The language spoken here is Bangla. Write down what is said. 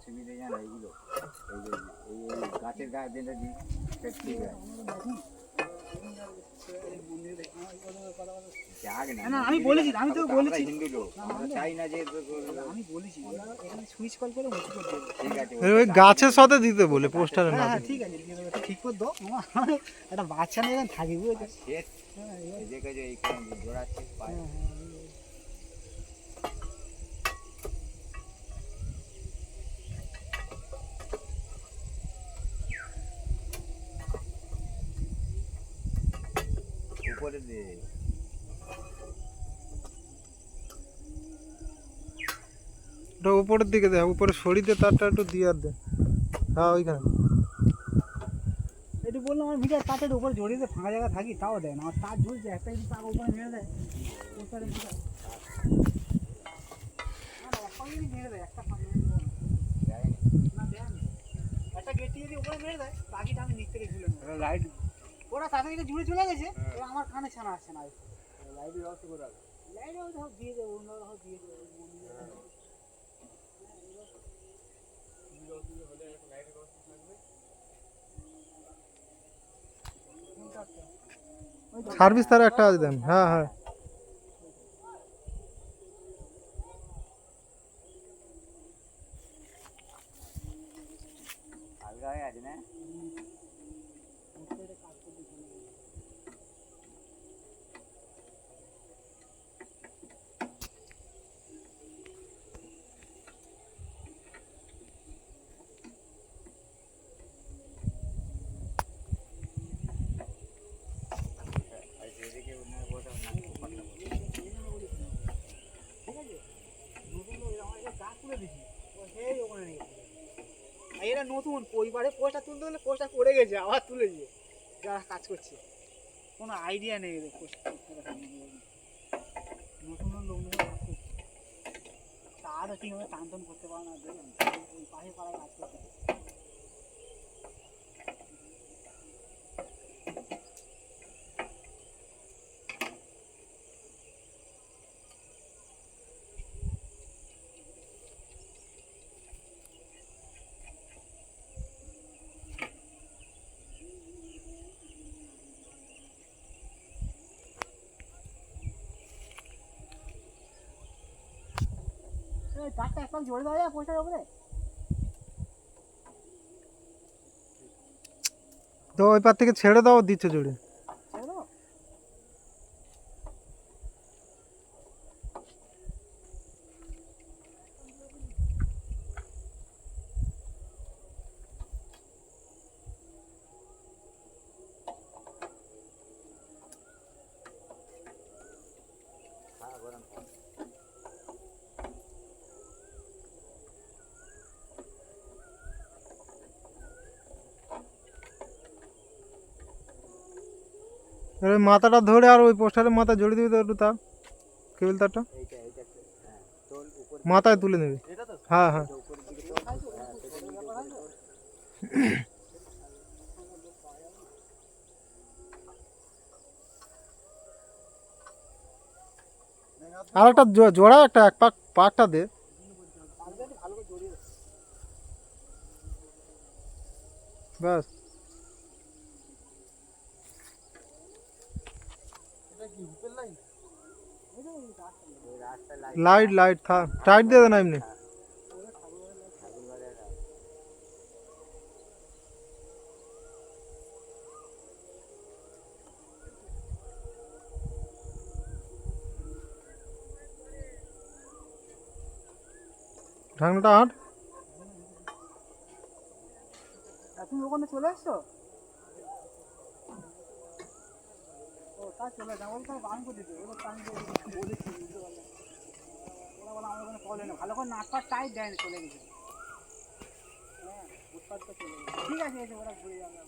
অসুবিধা জানা এইগুলো, এই যে এই গাছের গায়ে বেঁধে দিই, ঠিক আছে। আমি বলেছি, আমি তো বলেছি হিন্দু লোক, আমরা চাই না যে আমি বলেছি এখানে সুইচ কল করে মুছে করে দেবো। ঠিক আছে ওই গাছের সাথে দিতে বলে পোস্টারে না হ্যাঁ হ্যাঁ দিতে। ঠিক আছে, ঠিক করে দাও। আমার একটা বাচ্চা নিয়ে এখানে থাকি বুঝেছো। সেট এই যে এইখানে জোড়াচ্ছে পায়ে। উপরে দে ওটা উপরের দিকে দে, উপরে সরিতে তারটা একটু দিয়ে আর দে। হ্যাঁ ওইখানে একটু বললাম আমার মিটার তারটার উপরে জড়িয়ে দিয়ে ফাঁকা জায়গা থাকি, তাও দেয় না। আমার তার ঝুলছে, একটা যদি তার উপরে মেরে দেয় পোস্টারে মিটার মেরে দেয়, একটা ফাঁকা মেরে দেবো না, দেয় না। একটা গেটটি যদি উপরে মেরে দেয়, বাকিটা আমি নিচ থেকে ঝুলে নেবো। লাইট ওরা তাড়াতাড়ি জুড়ে চলে গেছে, এবার আমার কানে ছানা আসছে না। লাইটের ব্যবস্থা করে রাখো। লাইট ধর দিয়ে দেবো, অন্য ধর দিয়ে দেবো। সার্ভিস তার একটা আছে দেন। হ্যাঁ হ্যাঁ হালকা হয়ে আছে না? এরা নতুন পরিবারে পোস্টার তুলতে হলে পোস্টার পড়ে গেছে, আবার তুলেছে যারা কাজ করছে। কোনো আইডিয়া নেই এদের পোস্টার নতুন লোক নিয়ে কাজ করছে, তারও ঠিকভাবে টান টান করতে পারে না। দেখলাম ওই পাশে পাড়ায় কাজ করতে। তারটা একদম জোরে দেওয়া যায় পোস্টারের উপরে। তো ওই পার থেকে ছেড়ে দাও, দিচ্ছে জুড়ে। ছেড়ে দেবো? এবার ওই মাথাটা ধরে আর ওই পোস্টারের মাথা জড়িয়ে দিবি তো একটু তার, কেবল তারটা মাথায় তুলে নেবে। হ্যাঁ হ্যাঁ আর একটা জোড়া একটা এক পাক পাকটা দে। ব্যাস লাইট লাইট থাক, টাইট দিয়ে দেন এমনি। ঢাকনাটা আট। তুমি ওখানে চলে আসছো? ও তা চলে যাও, ওই তো বান করে দিতে ওরা টাইম বলেছি, বুঝতে পারলাম। ওরা বলে আমার ওখানে কল না, ভালো করে নাটপাট টাইট দেয় না, চলে গেছে। হ্যাঁ উৎপাত তো চলে গেছে। ঠিক আছে, এসে ওরা ঘুরে যাবে।